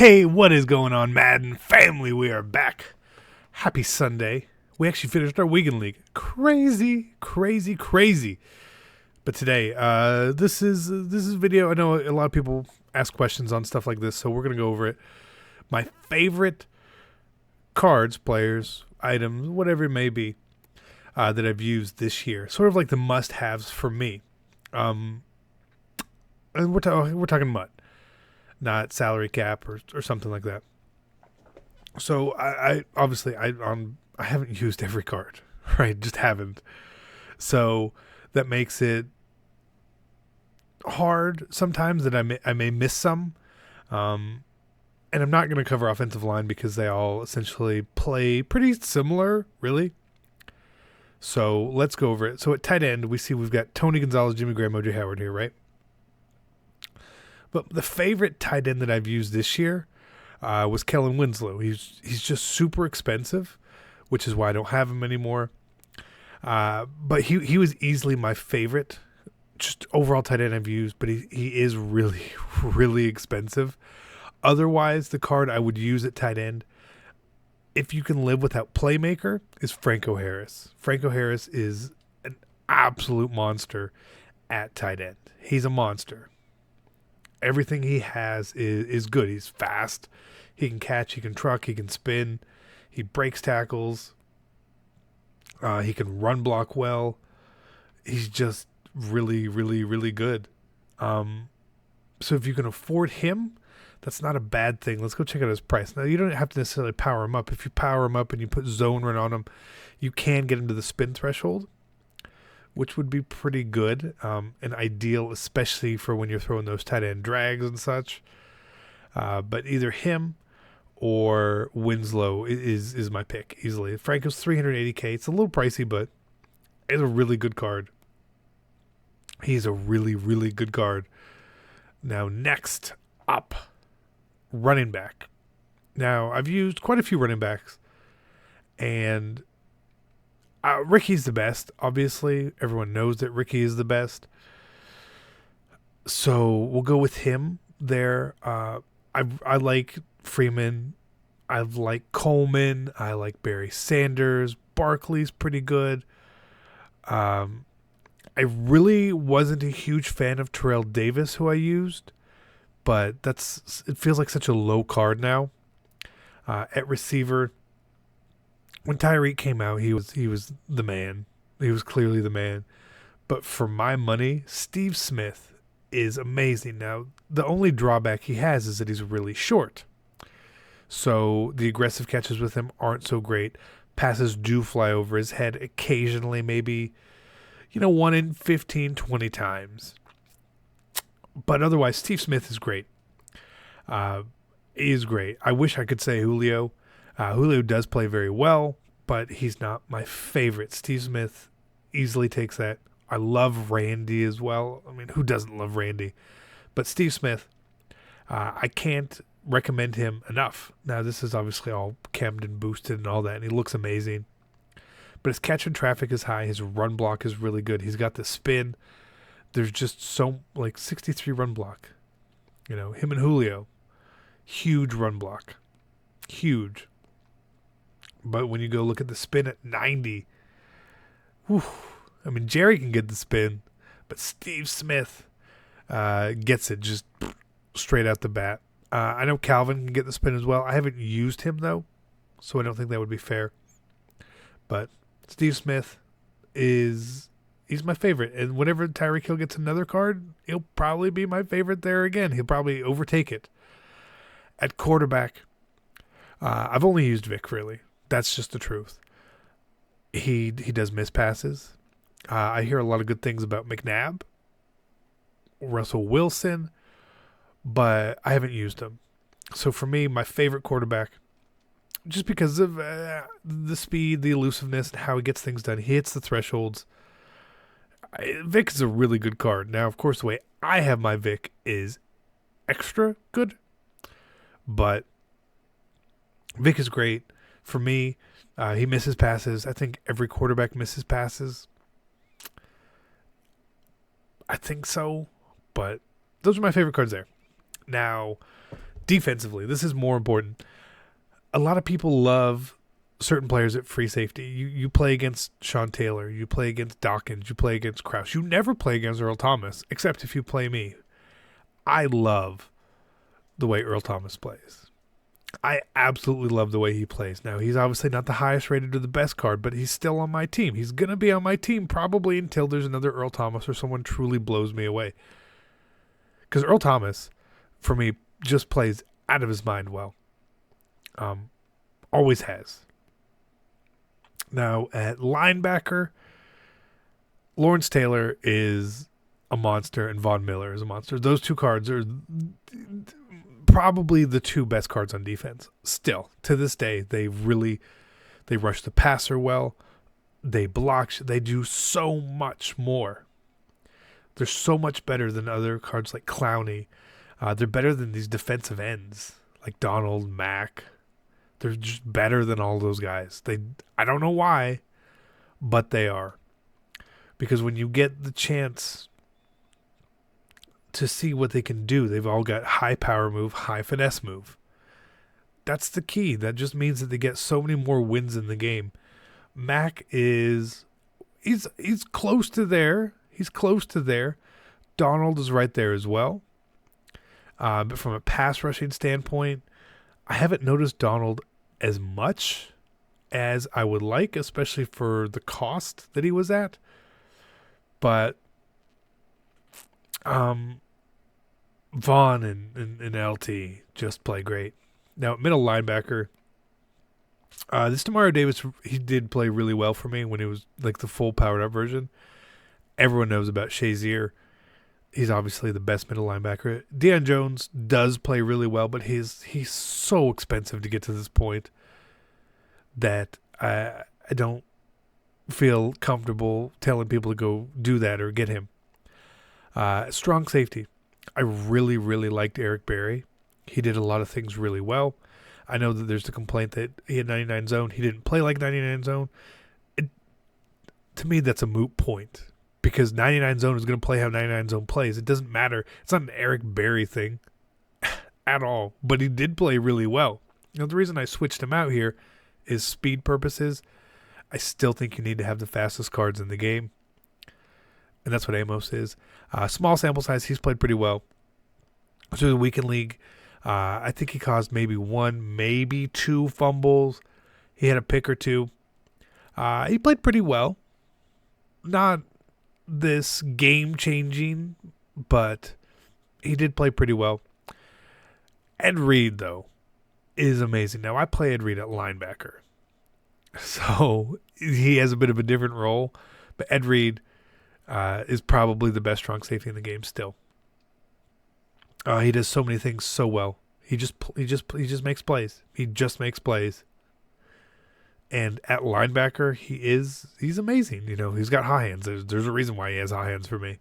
Hey, what is going on, Madden family? We are back. Happy Sunday. We actually finished our weekend league. Crazy, crazy, crazy. But today, this is video. I know a lot of people ask questions on stuff like this, so we're gonna go over it. My favorite cards, players, items, whatever it may be, that I've used this year. Sort of like the must-haves for me. And we're talking MUT, not salary cap or something like that. So I obviously I haven't used every card, right? Just haven't. So that makes it hard sometimes that I may miss some. And I'm not going to cover offensive line because they all essentially play pretty similar, really. So let's go over it. So at tight end, we've got Tony Gonzalez, Jimmy Graham, O.J. Howard here, right? But the favorite tight end that I've used this year was Kellen Winslow. He's just super expensive, which is why I don't have him anymore. But he was easily my favorite, just overall tight end I've used. But he is really, really expensive. Otherwise, the card I would use at tight end, if you can live without playmaker, is Franco Harris. Franco Harris is an absolute monster at tight end. He's a monster. Everything he has is good. He's fast. He can catch. He can truck. He can spin. He breaks tackles. He can run block well. He's just really, really, really good. So if you can afford him, that's not a bad thing. Let's go check out his price. Now, you don't have to necessarily power him up. If you power him up and you put zone run on him, you can get him to the spin threshold, which would be pretty good and ideal, especially for when you're throwing those tight end drags and such. But either him or Winslow is my pick easily. Franco's $380K. It's a little pricey, but it's a really good card. He's a really, really good card. Now, next up, running back. Now, I've used quite a few running backs, and Ricky's the best. Obviously, everyone knows that Ricky is the best. So we'll go with him there. I like Freeman. I like Coleman. I like Barry Sanders. Barkley's pretty good. I really wasn't a huge fan of Terrell Davis, who I used, but it feels like such a low card now. At receiver, when Tyreek came out, he was the man. He was clearly the man. But for my money, Steve Smith is amazing. Now, the only drawback he has is that he's really short. So the aggressive catches with him aren't so great. Passes do fly over his head occasionally, maybe, 1 in 15, 20 times. But otherwise, Steve Smith is great. He is great. I wish I could say Julio. Julio does play very well, but he's not my favorite. Steve Smith easily takes that. I love Randy as well. I mean, who doesn't love Randy? But Steve Smith, I can't recommend him enough. Now, this is obviously all Camden boosted and all that, and he looks amazing. But his catch and traffic is high. His run block is really good. He's got the spin. There's just 63 run block. Him and Julio, huge run block. Huge. But when you go look at the spin at 90, whew, I mean, Jerry can get the spin, but Steve Smith gets it just straight out the bat. I know Calvin can get the spin as well. I haven't used him, though, so I don't think that would be fair. But Steve Smith he's my favorite. And whenever Tyreek Hill gets another card, he'll probably be my favorite there again. He'll probably overtake it. At quarterback, I've only used Vic, really. That's just the truth. He does miss passes. I hear a lot of good things about McNabb, Russell Wilson, but I haven't used him. So for me, my favorite quarterback, just because of the speed, the elusiveness, and how he gets things done. He hits the thresholds. Vic is a really good card. Now, of course, the way I have my Vic is extra good, but Vic is great. For me, he misses passes. I think every quarterback misses passes. I think so, but those are my favorite cards there. Now, Defensively, this is more important. A lot of people love certain players at free safety. You play against Sean Taylor. You play against Dawkins. You play against Kraus. You never play against Earl Thomas, except if you play me. I love the way Earl Thomas plays. I absolutely love the way he plays. Now, he's obviously not the highest rated or the best card, but he's still on my team. He's going to be on my team probably until there's another Earl Thomas or someone truly blows me away. Because Earl Thomas, for me, just plays out of his mind well. Always has. Now, at linebacker, Lawrence Taylor is a monster and Von Miller is a monster. Those two cards are probably the two best cards on defense. Still, to this day, they rush the passer well. They block. They do so much more. They're so much better than other cards like Clowney. They're better than these defensive ends like Donald, Mack. They're just better than all those guys. I don't know why, but they are. Because when you get the chance to see what they can do, they've all got high power move, high finesse move. That's the key. That just means that they get so many more wins in the game. Mack he's close to there. He's close to there. Donald is right there as well. But from a pass rushing standpoint, I haven't noticed Donald as much as I would like, especially for the cost that he was at. But Vaughn and LT just play great. Now, middle linebacker, this Demario Davis, he did play really well for me when he was like the full powered up version. Everyone knows about Shazier. He's obviously the best middle linebacker. Deion Jones does play really well, but he's so expensive to get to this point that I don't feel comfortable telling people to go do that or get him. Strong safety. I really, really liked Eric Berry. He did a lot of things really well. I know that there's the complaint that he had 99 zone. He didn't play like 99 zone. To me, that's a moot point. Because 99 zone is going to play how 99 zone plays. It doesn't matter. It's not an Eric Berry thing at all. But he did play really well. Now, the reason I switched him out here is speed purposes. I still think you need to have the fastest cards in the game. And that's what Amos is. Small sample size. He's played pretty well. Through the weekend league, I think he caused maybe one, maybe two fumbles. He had a pick or two. He played pretty well. Not this game-changing, but he did play pretty well. Ed Reed, though, is amazing. Now, I play Ed Reed at linebacker, so he has a bit of a different role, but Ed Reed is probably the best strong safety in the game still. He does so many things so well. He just makes plays. He just makes plays. And at linebacker, he's amazing. You know, he's got high hands. There's a reason why he has high hands for me.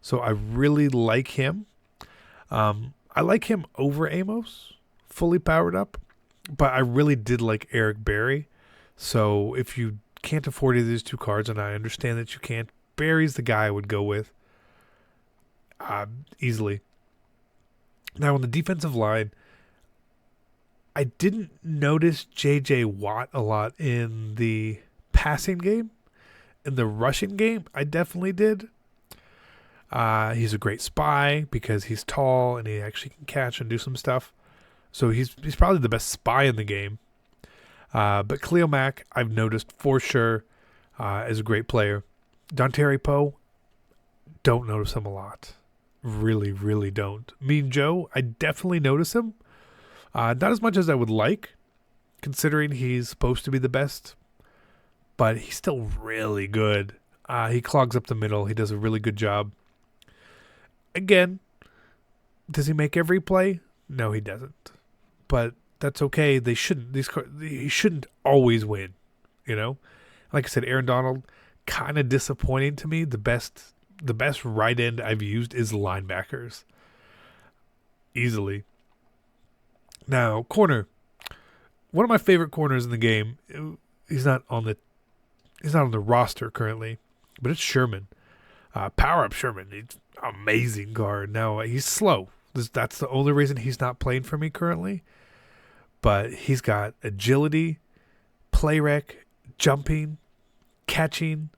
So I really like him. I like him over Amos, fully powered up. But I really did like Eric Berry. So if you can't afford either of these two cards, and I understand that you can't, Berry's the guy I would go with. Easily. Now on the defensive line, I didn't notice J.J. Watt a lot in the passing game. In the rushing game, I definitely did. He's a great spy because he's tall and he actually can catch and do some stuff. So he's probably the best spy in the game. But Khalil Mack, I've noticed for sure, is a great player. Dontari Poe, don't notice him a lot. Really, really don't. Mean Joe, I definitely notice him. Not as much as I would like, considering he's supposed to be the best, but he's still really good. He clogs up the middle. He does a really good job. Again, does he make every play? No, he doesn't. But that's okay. He shouldn't always win, you know? Like I said, Aaron Donald, kind of disappointing to me. The best right end I've used is linebackers. Easily. Now, corner. One of my favorite corners in the game. He's not on the roster currently, but it's Sherman. Power up Sherman. He's amazing guard. Now he's slow. That's the only reason he's not playing for me currently. But he's got agility, play rec, jumping, catching.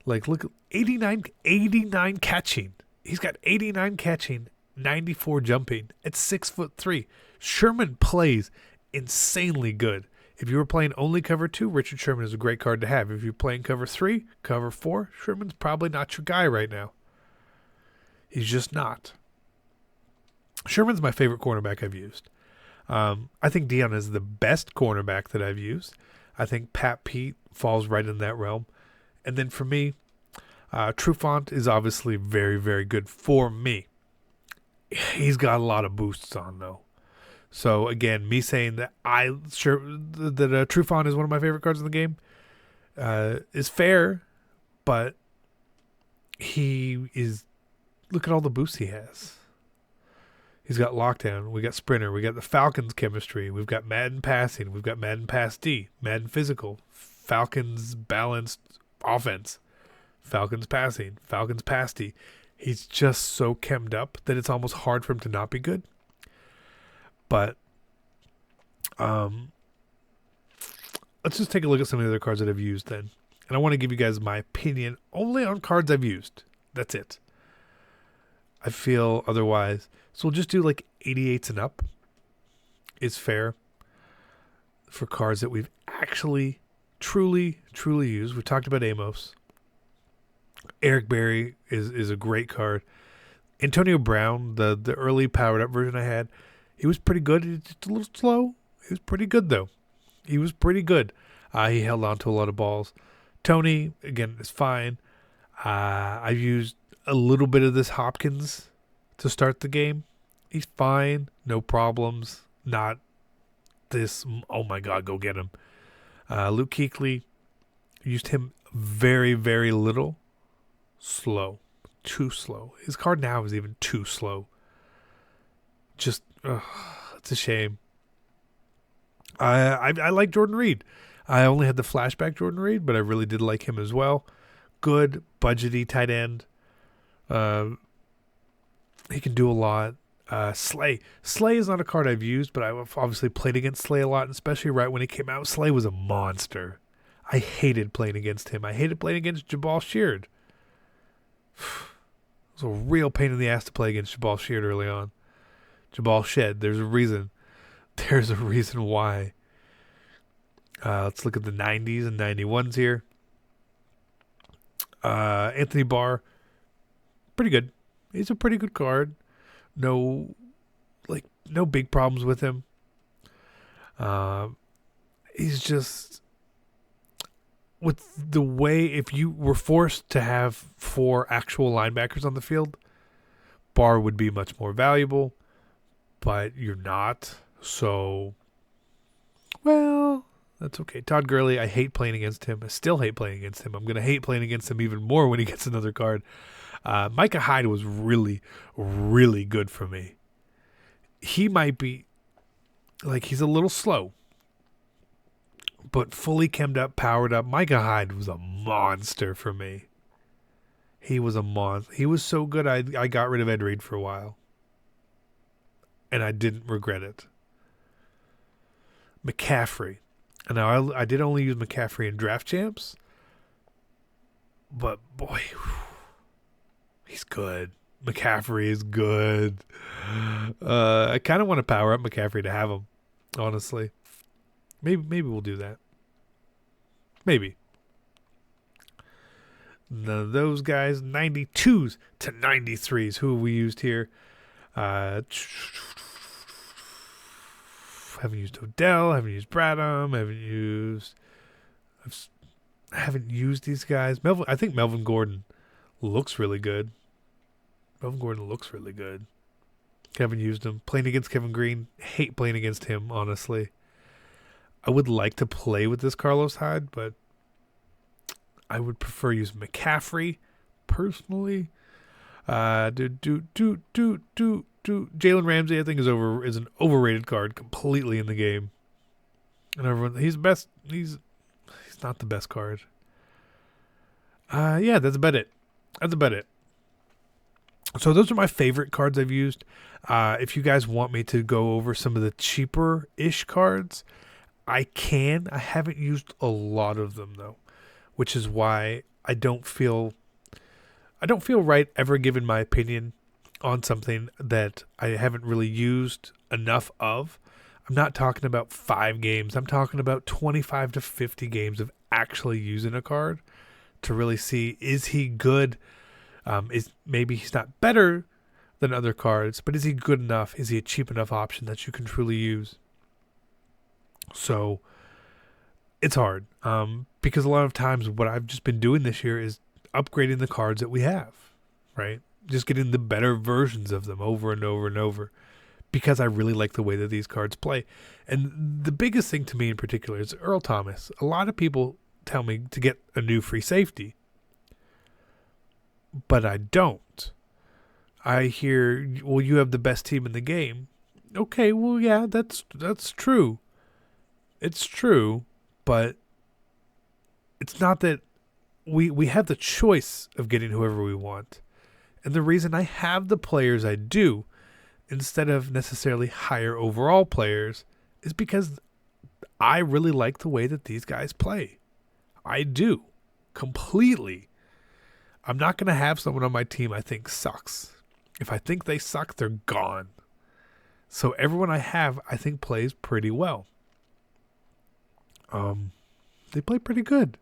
Like, look, 89 catching. He's got 89 catching, 94 jumping at 6'3". Sherman plays insanely good. If you were playing only cover 2, Richard Sherman is a great card to have. If you're playing cover 3, cover 4, Sherman's probably not your guy right now. He's just not. Sherman's my favorite cornerback I've used. I think Dion is the best cornerback that I've used. I think Pat Pete falls right in that realm. And then for me, Trufant is obviously very, very good for me. He's got a lot of boosts on, though. So, again, me saying that Trufant is one of my favorite cards in the game is fair, but he is... Look at all the boosts he has. He's got lockdown. We got sprinter. We got the Falcons chemistry. We've got Madden passing. We've got Madden pass D. Madden physical. Falcons balanced offense. Falcons passing. Falcons pass D. He's just so chemmed up that it's almost hard for him to not be good. But let's just take a look at some of the other cards that I've used then. And I want to give you guys my opinion only on cards I've used. That's it. I feel otherwise. So we'll just do like 88s and up is fair for cards that we've actually truly used. We've talked about Amos. Eric Berry is a great card. Antonio Brown, the early powered up version I had, he was pretty good. He's just a little slow. He was pretty good though. He was pretty good. He held on to a lot of balls. Tony, again, is fine. I've used a little bit of this Hopkins to start the game. He's fine. No problems. Not this, oh my God, go get him. Luke Kuechly, used him very, very little. Slow. Too slow. His card now is even too slow. Just, it's a shame. I like Jordan Reed. I only had the flashback Jordan Reed, but I really did like him as well. Good, budgety tight end. He can do a lot. Slay is not a card I've used, but I've obviously played against Slay a lot, and especially right when he came out. Slay was a monster. I hated playing against him. I hated playing against Jabal Sheard. It was a real pain in the ass to play against Jabal Sheard early on. Jabal Shed. There's a reason. There's a reason why. Let's look at the 90s and 91s here. Anthony Barr, pretty good. He's a pretty good card. No big problems with him. He's just, with the way, if you were forced to have 4 actual linebackers on the field, Barr would be much more valuable, but you're not. So, well, that's okay. Todd Gurley, I hate playing against him. I still hate playing against him. I'm going to hate playing against him even more when he gets another card. Micah Hyde was really, really good for me. He might be, he's a little slow, but fully chemmed up, powered up. Micah Hyde was a monster for me. He was a monster. He was so good, I got rid of Ed Reed for a while. And I didn't regret it. McCaffrey. Now, I did only use McCaffrey in draft champs, but boy, he's good. McCaffrey is good. I kind of want to power up McCaffrey to have him, honestly. Maybe we'll do that. Maybe. None of those guys. 92s to 93s. Who have we used here? Haven't used Odell. Haven't used Bradham. Haven't used these guys. I think Melvin Gordon looks really good. Haven't used him. Playing against Kevin Green. Hate playing against him, honestly. I would like to play with this Carlos Hyde, but I would prefer use McCaffrey, personally. Jalen Ramsey, I think, is an overrated card completely in the game. And everyone, he's best. He's not the best card. Yeah, that's about it. So those are my favorite cards I've used. If you guys want me to go over some of the cheaper-ish cards, I can. I haven't used a lot of them though, which is why I don't feel right ever giving my opinion on something that I haven't really used enough of. I'm not talking about 5 games. I'm talking about 25 to 50 games of actually using a card to really see, is he good? Is maybe he's not better than other cards, but is he good enough? Is he a cheap enough option that you can truly use? So it's hard because a lot of times what I've just been doing this year is upgrading the cards that we have, right? Just getting the better versions of them over and over and over because I really like the way that these cards play. And the biggest thing to me in particular is Earl Thomas. A lot of people tell me to get a new free safety, but I don't. I hear, well, you have the best team in the game. Okay, well, yeah, that's true. It's true, but it's not that we have the choice of getting whoever we want. And the reason I have the players I do, instead of necessarily higher overall players, is because I really like the way that these guys play. I do. Completely. I'm not going to have someone on my team I think sucks. If I think they suck, they're gone. So everyone I have, I think, plays pretty well. They play pretty good.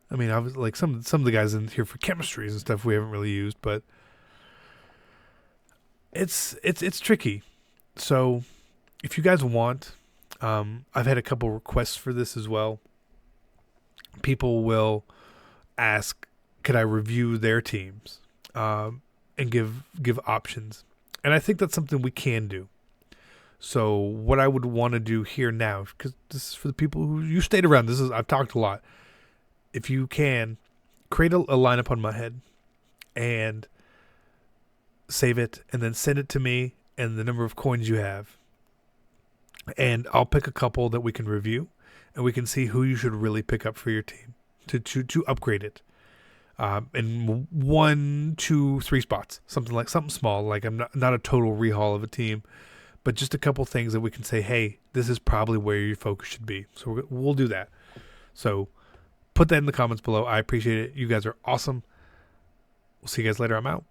I mean, I was like some of the guys in here for chemistries and stuff we haven't really used, but it's tricky. So if you guys want, I've had a couple requests for this as well. People will ask, could I review their teams and give options, and I think that's something we can do. So what I would want to do here now, because this is for the people who you stayed around. I've talked a lot. If you can, create a lineup on my head and save it and then send it to me and the number of coins you have. And I'll pick a couple that we can review and we can see who you should really pick up for your team to upgrade it. In 1, 2, 3 spots, something small. Like I'm not a total rehaul of a team, but just a couple things that we can say, hey, this is probably where your focus should be. So we'll do that. So put that in the comments below. I appreciate it. You guys are awesome. We'll see you guys later. I'm out.